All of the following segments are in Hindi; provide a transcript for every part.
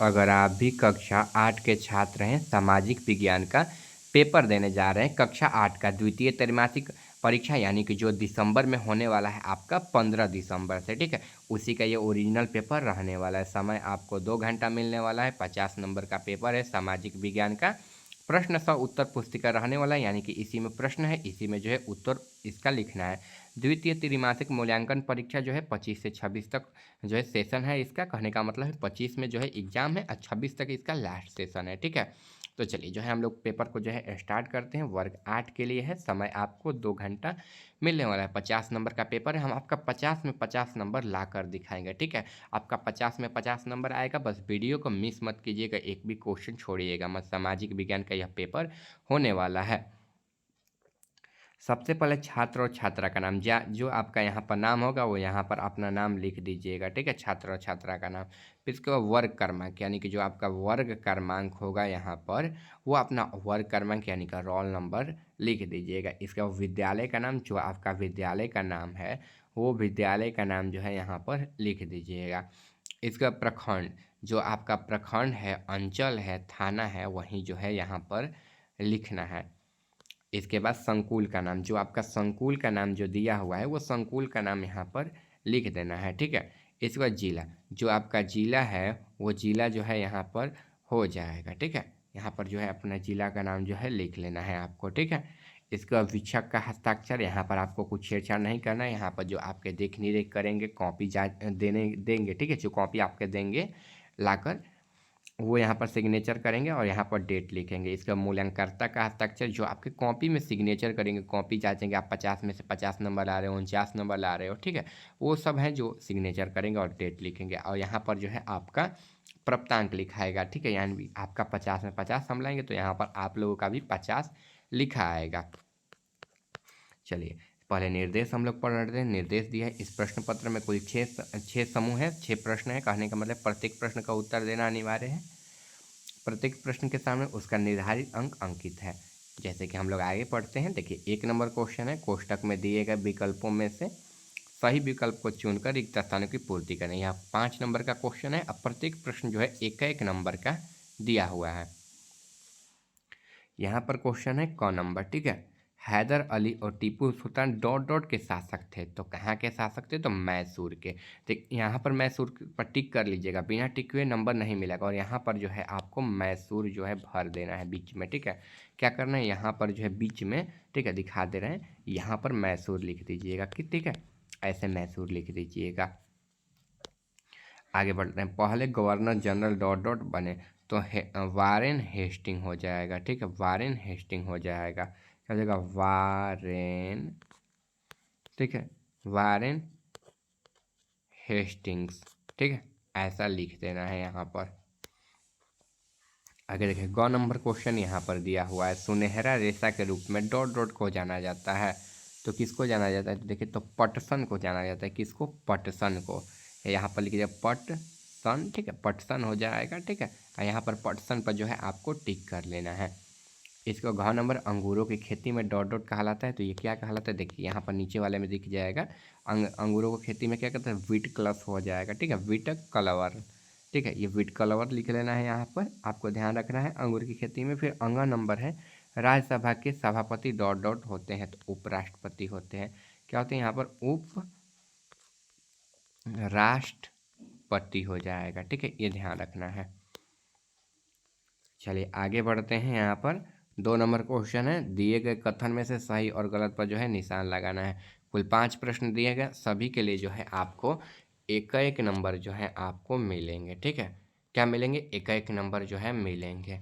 अगर आप भी कक्षा 8 के छात्र हैं, सामाजिक विज्ञान का पेपर देने जा रहे हैं, कक्षा 8 का द्वितीय त्रैमासिक परीक्षा यानी कि जो दिसंबर में होने वाला है आपका 15 दिसंबर से, ठीक है। उसी का ये ओरिजिनल पेपर रहने वाला है। समय आपको 2 घंटा मिलने वाला है। 50 नंबर का पेपर है सामाजिक विज्ञान का। प्रश्न सह उत्तर पुस्तिका रहने वाला है, यानी कि इसी में प्रश्न है, इसी में जो है उत्तर इसका लिखना है। द्वितीय त्रैमासिक मूल्यांकन परीक्षा जो है 25 से 26 तक जो है सेशन है इसका। कहने का मतलब है 25 में जो है एग्जाम है और 26 तक इसका लास्ट सेशन है, ठीक है। तो चलिए जो है हम लोग पेपर को जो है स्टार्ट करते हैं। वर्ग 8 के लिए है। समय आपको 2 घंटा मिलने वाला है। 50 नंबर का पेपर है। हम आपका 50 में 50 नंबर ला कर दिखाएंगे, ठीक है। आपका 50 में 50 नंबर आएगा। बस वीडियो को मिस मत कीजिएगा, एक भी क्वेश्चन छोड़िएगा मत। सामाजिक विज्ञान का यह पेपर होने वाला है। सबसे पहले छात्र और छात्रा का नाम, जो आपका यहाँ पर नाम होगा वो यहाँ पर अपना नाम लिख दीजिएगा, ठीक है। छात्र और छात्रा का नाम। फिर इसके बाद वर्ग क्रमांक, यानी कि जो आपका वर्ग क्रमांक होगा यहाँ पर वो अपना वर्ग क्रमांक यानी कि रोल नंबर लिख दीजिएगा। इसके बाद विद्यालय का नाम, जो आपका विद्यालय का नाम है वो विद्यालय का नाम जो है यहाँ पर लिख दीजिएगा। इसका प्रखंड, जो आपका प्रखंड है, अंचल है, थाना है, वहीं जो है यहाँ पर लिखना है। इसके बाद संकुल का नाम, जो आपका संकुल का नाम जो दिया हुआ है वो संकुल का नाम यहाँ पर लिख देना है, ठीक है। इसके बाद जिला, जो आपका जिला है वो जिला जो है यहाँ पर हो जाएगा, ठीक है। यहाँ पर जो है अपना जिला का नाम जो है लिख लेना है आपको, ठीक है। इसके बाद शिक्षक का हस्ताक्षर, यहाँ पर आपको कुछ छेड़छाड़ नहीं करना है। यहाँ पर जो आपके देख निरेख करेंगे, कॉपी देंगे, ठीक है। जो कॉपी आपके देंगे लाकर वो यहाँ पर सिग्नेचर करेंगे और यहाँ पर डेट लिखेंगे। इसका मूल्यांकनकर्ता का हस्ताक्षर, जो आपके कॉपी में सिग्नेचर करेंगे, कॉपी जांचेंगे आप 50 में से 50 नंबर ला रहे हो, 49 नंबर ला रहे हो, ठीक है। वो सब हैं जो सिग्नेचर करेंगे और डेट लिखेंगे। और यहाँ पर जो है आपका प्राप्तांक लिखाएगा, ठीक है। यानी आपका 50 में 50 हम लाएंगे तो यहाँ पर आप लोगों का भी 50 लिखा आएगा। चलिए पहले निर्देश हम लोग पढ़ रहे हैं। निर्देश दिया है इस प्रश्न पत्र में कुल छः समूह है, 6 प्रश्न है। कहने का मतलब प्रत्येक प्रश्न का उत्तर देना अनिवार्य है। प्रत्येक प्रश्न के सामने उसका निर्धारित अंक अंकित है। जैसे कि हम लोग आगे पढ़ते हैं, देखिए 1 नंबर क्वेश्चन है। कोष्टक में दिए गए विकल्पों में से सही विकल्प को चुनकर रिक्त स्थानों की पूर्ति करें। यहाँ 5 नंबर का क्वेश्चन है। अब प्रत्येक प्रश्न जो है एक नंबर का दिया हुआ है। यहाँ पर क्वेश्चन है क नंबर, ठीक है। हैदर अली और टीपू सुल्तान डॉट डॉट के शासक थे, तो कहाँ के शासक थे? तो मैसूर के। तो यहाँ पर मैसूर पर टिक कर लीजिएगा, बिना टिक हुए नंबर नहीं मिलेगा। और यहाँ पर जो है आपको मैसूर जो है भर देना है बीच में, ठीक है। क्या करना है, यहाँ पर जो है बीच में, ठीक है, दिखा दे रहे हैं, यहाँ पर मैसूर लिख दीजिएगा, ठीक है। ऐसे मैसूर लिख दीजिएगा। आगे बढ़ते हैं। पहले गवर्नर जनरल डॉट डॉट बने, तो वारेन हेस्टिंग हो जाएगा, ठीक है। वारेन हेस्टिंग हो जाएगा, क्या हो जाएगा? वारेन, ठीक है, वारेन हेस्टिंग्स, ठीक है। ऐसा लिख देना है यहाँ पर। आगे देखिए ग नंबर क्वेश्चन यहाँ पर दिया हुआ है। सुनहरा रेशा के रूप में डॉट डॉट को जाना जाता है, तो किसको जाना जाता है? तो देखिए तो पटसन को जाना जाता है। किसको? पटसन को। यहाँ पर लिखिए पटसन, ठीक है, पटसन हो जाएगा, ठीक है। और यहाँ पर पटसन पर जो है आपको टिक कर लेना है। इसको घ नंबर अंगूरों की खेती में डॉट डॉट कहलाता है, तो ये क्या कहलाता है? देखिए यहाँ पर नीचे वाले में दिख जाएगा। अंगूरों को खेती में क्या कहते हैं? व्हीट क्लस हो जाएगा, ठीक है, व्हीट कलवर, ठीक है। ये व्हीट कलवर लिख लेना है। यहाँ पर आपको ध्यान रखना है अंगूर की खेती में। फिर अंगा नंबर है, राज्यसभा के सभापति डॉट डॉट होते हैं, तो उपराष्ट्रपति होते हैं। क्या होते हैं? यहाँ पर उप राष्ट्रपति हो जाएगा, ठीक है, ये ध्यान रखना है। चलिए आगे बढ़ते हैं। यहाँ पर 2 नंबर क्वेश्चन है। दिए गए कथन में से सही और गलत पर जो है निशान लगाना है। कुल 5 प्रश्न दिए गए, सभी के लिए जो है आपको एक नंबर जो है आपको मिलेंगे, ठीक है। क्या मिलेंगे? एक नंबर जो है मिलेंगे।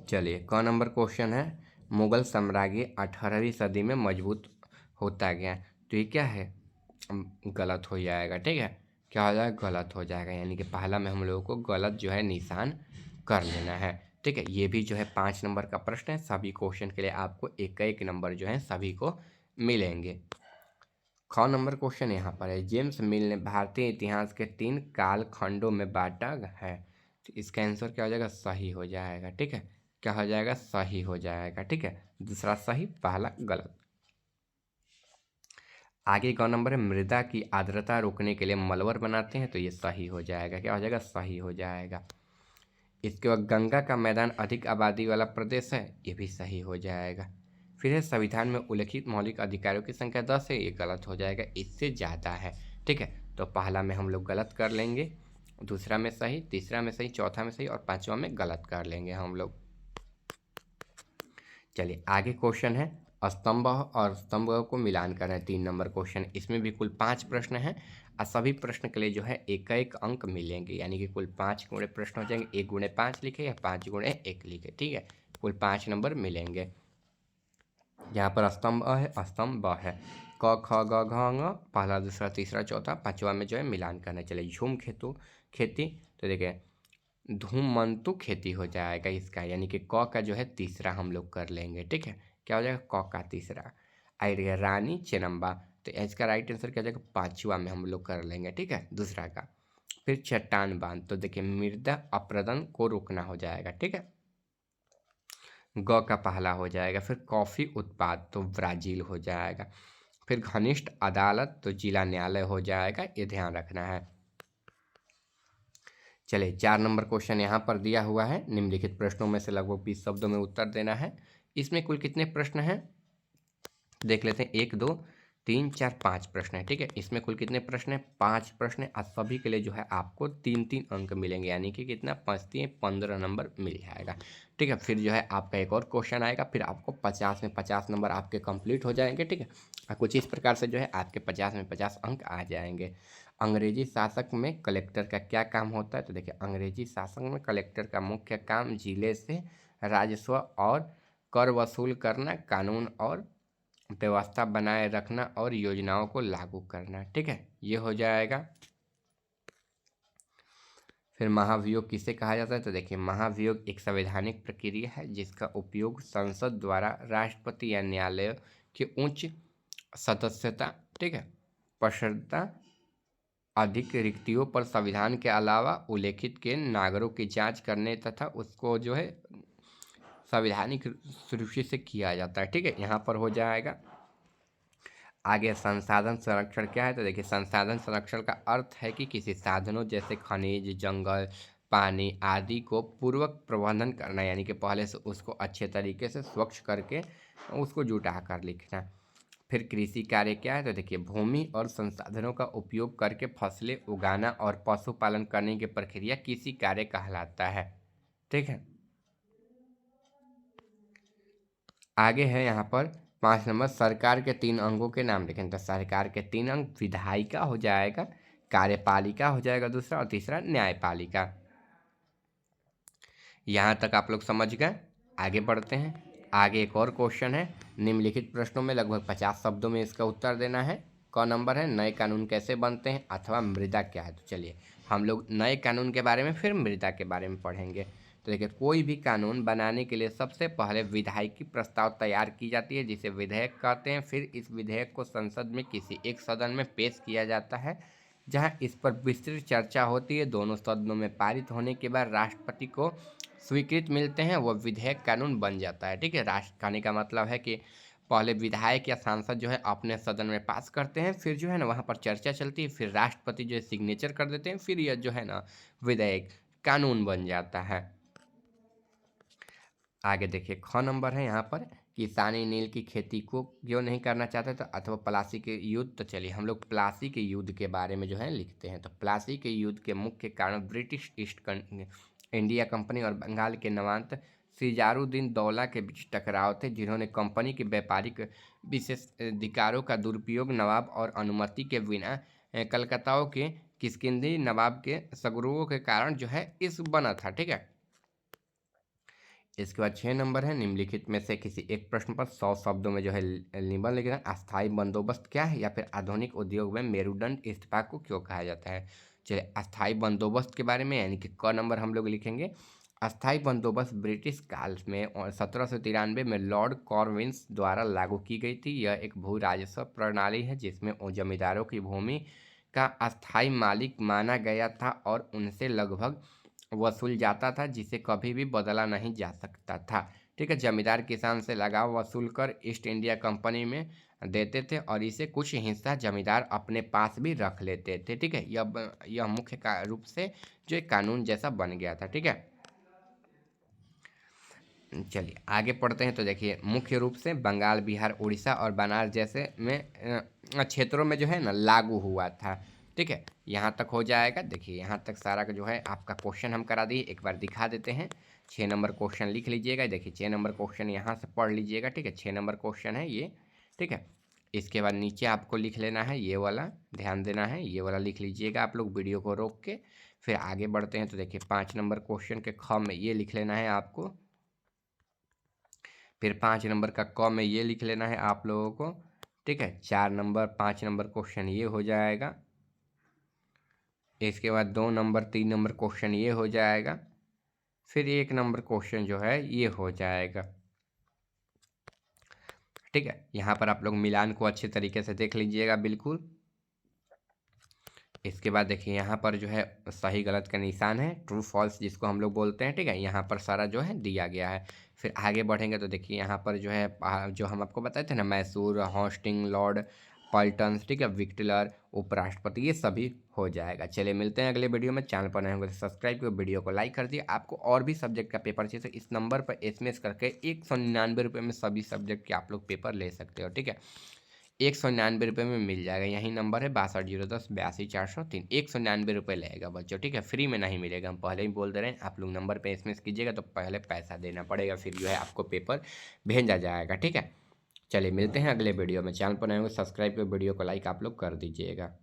चलिए क नंबर क्वेश्चन है। मुगल साम्राज्य 18वीं सदी में मजबूत होता गया, तो ये क्या है? गलत हो जाएगा, ठीक है। क्या हो जाएगा? गलत हो जाएगा, यानी कि पहला में हम लोगों को गलत जो है निशान कर लेना है, ठीक है। ये भी जो है 5 नंबर का प्रश्न है। सभी क्वेश्चन के लिए आपको एक नंबर जो है सभी को मिलेंगे। ख नंबर क्वेश्चन यहाँ पर है। जेम्स मिल ने भारतीय इतिहास के 3 कालखंडों में बांटा है, तो इसका आंसर क्या हो जाएगा? सही हो जाएगा, ठीक है। क्या हो जाएगा? सही हो जाएगा, ठीक है। दूसरा सही, पहला गलत। आगे का नंबर है मृदा की आर्द्रता रोकने के लिए मलबर बनाते हैं, तो ये सही हो जाएगा। क्या हो जाएगा? सही हो जाएगा। इसके बाद गंगा का मैदान अधिक आबादी वाला प्रदेश है, ये भी सही हो जाएगा। फिर है संविधान में उल्लिखित मौलिक अधिकारों की संख्या 10 है, ये गलत हो जाएगा, इससे ज़्यादा है। ठीक है, तो पहला में हम लोग गलत कर लेंगे, दूसरा में सही, तीसरा में सही, चौथा में सही और पांचवा में गलत कर लेंगे हम लोग। चलिए आगे क्वेश्चन है स्तंभ और स्तंभ को मिलान करें, 3 नंबर क्वेश्चन। इसमें भी कुल 5 प्रश्न हैं और सभी प्रश्न के लिए जो है एक एक अंक मिलेंगे, यानी कि कुल 5 गुणे प्रश्न हो जाएंगे। 1 गुणे 5 लिखे या 5 गुणे 1 लिखे, ठीक है, कुल 5 नंबर मिलेंगे। यहाँ पर स्तंभ है, स्तंभ है, क ख ग घ ङ, पहला दूसरा तीसरा चौथा, पांचवा में जो है मिलान करना। चलिए झूम खेती, तो देखिए धूमंतु खेती हो जाएगा इसका, यानी कि क का जो है तीसरा हम लोग कर लेंगे। ठीक है, क्या हो जाएगा? क का तीसरा। आई रानी चेनम्बा, तो इसका राइट आंसर क्या हो जाएगा? पांचवा में हम लोग कर लेंगे। ठीक है, दूसरा का। फिर चट्टान बांध, तो देखिए मृदा अपरदन को रोकना हो जाएगा। ठीक है, ग का पहला हो जाएगा। फिर कॉफ़ी उत्पाद, तो ब्राज़ील हो जाएगा। फिर घनिष्ठ अदालत, तो जिला न्यायालय हो जाएगा, ये ध्यान रखना है। चलिए 4 नंबर क्वेश्चन यहाँ पर दिया हुआ है, निम्नलिखित प्रश्नों में से लगभग 20 शब्दों में उत्तर देना है। इसमें कुल कितने प्रश्न हैं देख लेते हैं, 1 2 3 4 5 प्रश्न है। ठीक है, इसमें कुल कितने प्रश्न हैं? 5 प्रश्न है और सभी के लिए जो है आपको 3 3 अंक मिलेंगे, यानी कि कितना? 5 3 15 नंबर मिल जाएगा। ठीक है, फिर जो है आपका एक और क्वेश्चन आएगा, फिर आपको 50 में 50 नंबर आपके कंप्लीट हो जाएंगे। ठीक है, और कुछ इस प्रकार से जो है आपके 50 में 50 अंक आ जाएंगे। अंग्रेजी शासक में कलेक्टर का क्या काम होता है? तो देखिए अंग्रेजी शासक में कलेक्टर का मुख्य काम जिले से राजस्व और कर वसूल करना, कानून और व्यवस्था बनाए रखना और योजनाओं को लागू करना। ठीक है, ये हो जाएगा। फिर महाभियोग किसे कहा जाता है? तो देखिए महाभियोग एक संवैधानिक प्रक्रिया है जिसका उपयोग संसद द्वारा राष्ट्रपति या न्यायालय के उच्च सदस्यता, ठीक है, प्रशस्ता अधिक रिक्तियों पर संविधान के अलावा उल्लेखित के नागरों की जांच करने तथा उसको जो है संवैधानिक रूप से किया जाता है। ठीक है, यहाँ पर हो जाएगा। आगे संसाधन संरक्षण क्या है? तो देखिए संसाधन संरक्षण का अर्थ है कि किसी साधनों जैसे खनिज, जंगल, पानी आदि को पूर्वक प्रबंधन करना, यानी कि पहले से उसको अच्छे तरीके से स्वच्छ करके उसको जुटा कर लिखना। फिर कृषि कार्य क्या है? तो देखिए भूमि और संसाधनों का उपयोग करके फसलें उगाना और पशुपालन करने की प्रक्रिया कृषि कार्य कहलाता है। ठीक है, आगे है यहाँ पर 5 नंबर सरकार के 3 अंगों के नाम लिखें। तो सरकार के 3 अंग विधायिका हो जाएगा, कार्यपालिका हो जाएगा दूसरा, और तीसरा न्यायपालिका। यहाँ तक आप लोग समझ गए। आगे बढ़ते हैं। आगे एक और क्वेश्चन है, निम्नलिखित प्रश्नों में लगभग 50 शब्दों में इसका उत्तर देना है। क नंबर है नए कानून कैसे बनते हैं अथवा मृदा क्या है? तो चलिए हम लोग नए कानून के बारे में फिर मृदा के बारे में पढ़ेंगे। तो देखिए कोई भी कानून बनाने के लिए सबसे पहले विधायिकी प्रस्ताव तैयार की जाती है, जिसे विधेयक कहते हैं। फिर इस विधेयक को संसद में किसी एक सदन में पेश किया जाता है, जहां इस पर विस्तृत चर्चा होती है। दोनों सदनों में पारित होने के बाद राष्ट्रपति को स्वीकृत मिलते हैं, वह विधेयक कानून बन जाता है। ठीक है, राष्ट्र कहने का मतलब है कि पहले विधायक या सांसद जो है अपने सदन में पास करते हैं, फिर जो है ना वहाँ पर चर्चा चलती है, फिर राष्ट्रपति जो है सिग्नेचर कर देते हैं, फिर यह जो है ना विधेयक कानून बन जाता है। आगे देखिए ख नंबर है यहाँ पर, किसानी नील की खेती को क्यों नहीं करना चाहते? तो अथवा प्लासी के युद्ध। तो चलिए हम लोग प्लासी के युद्ध के बारे में जो है लिखते हैं। तो प्लासी के युद्ध के मुख्य कारण ब्रिटिश ईस्ट इंडिया कंपनी और बंगाल के नवाब सिजारुद्दीन दौला के बीच टकराव थे, जिन्होंने कंपनी के व्यापारिक विशेषाधिकारों का दुरुपयोग नवाब और अनुमति के बिना कलकत्ताओं के किष्किंधी नवाब के सगरुओं के कारण जो है इस बना था। ठीक है, इसके बाद 6 नंबर है, निम्नलिखित में से किसी एक प्रश्न पर 100 शब्दों में जो है निबंध लिखना है। अस्थायी बंदोबस्त क्या है? या फिर आधुनिक उद्योग में मेरुदंड इस्तीफा को क्यों कहा जाता है? चलिए अस्थायी बंदोबस्त के बारे में, यानी कि क नंबर हम लोग लिखेंगे। अस्थायी बंदोबस्त ब्रिटिश काल में 1793 में लॉर्ड कॉर्नवालिस द्वारा लागू की गई थी। यह एक भू राजस्व प्रणाली है जिसमें जमींदारों की भूमि का अस्थायी मालिक माना गया था और उनसे लगभग वसूल जाता था, जिसे कभी भी बदला नहीं जा सकता था। ठीक है, जमींदार किसान से लगाव वसूल कर ईस्ट इंडिया कंपनी में देते थे और इसे कुछ हिस्सा जमींदार अपने पास भी रख लेते थे। ठीक है, यह मुख्य रूप से जो एक कानून जैसा बन गया था। ठीक है, चलिए आगे पढ़ते हैं। तो देखिए मुख्य रूप से बंगाल, बिहार, उड़ीसा और बनारस जैसे में क्षेत्रों में जो है ना लागू हुआ था। ठीक है, यहाँ तक हो जाएगा। देखिए यहाँ तक सारा का जो है आपका क्वेश्चन हम करा दिए, एक बार दिखा देते हैं। 6 नंबर क्वेश्चन लिख लीजिएगा। देखिए 6 नंबर क्वेश्चन यहाँ से पढ़ लीजिएगा। ठीक है, 6 नंबर क्वेश्चन है ये। ठीक है, इसके बाद नीचे आपको लिख लेना है ये वाला, ध्यान देना है, ये वाला लिख लीजिएगा आप लोग वीडियो को रोक के। फिर आगे बढ़ते हैं। तो देखिए 5 नंबर क्वेश्चन के ख में ये लिख लेना है आपको। फिर 5 नंबर का क में ये लिख लेना है आप लोगों को। ठीक है, 4 नंबर 5 नंबर क्वेश्चन ये हो जाएगा। इसके बाद 2 नंबर 3 नंबर क्वेश्चन ये हो जाएगा। फिर 1 नंबर क्वेश्चन जो है ये हो जाएगा। ठीक है, यहाँ पर आप लोग मिलान को अच्छे तरीके से देख लीजिएगा बिल्कुल। इसके बाद देखिए यहाँ पर जो है सही गलत का निशान है, ट्रू फॉल्स जिसको हम लोग बोलते हैं। ठीक है, यहाँ पर सारा जो है दिया गया है। फिर आगे बढ़ेंगे तो देखिए यहाँ पर जो है जो हम आपको बताए थे ना, मैसूर, हॉस्टिंग, लॉर्ड पल्टन, ठीक है, विक्टोरिया, उपराष्ट्रपति, ये सभी हो जाएगा। चलिए मिलते हैं अगले वीडियो में। चैनल पर नए होंगे तो सब्सक्राइब करो, वीडियो को लाइक कर दिए। आपको और भी सब्जेक्ट का पेपर चाहिए तो इस नंबर पर SMS करके 199 रुपये में सभी सब्जेक्ट के आप लोग पेपर ले सकते हो। ठीक है, 199 रुपये में मिल जाएगा। यही नंबर है 6210 82 403। 199 रुपये लगेगा बच्चों। ठीक है, फ्री में नहीं मिलेगा, हम पहले ही बोल दे रहे हैं। आप लोग नंबर पे SMS कीजिएगा तो पहले पैसा देना पड़ेगा, फिर जो है आपको पेपर भेजा जाएगा। ठीक है, चलिए मिलते हैं अगले वीडियो में। चैनल पर नए होंगे सब्सक्राइब कर, वीडियो को लाइक आप लोग कर दीजिएगा।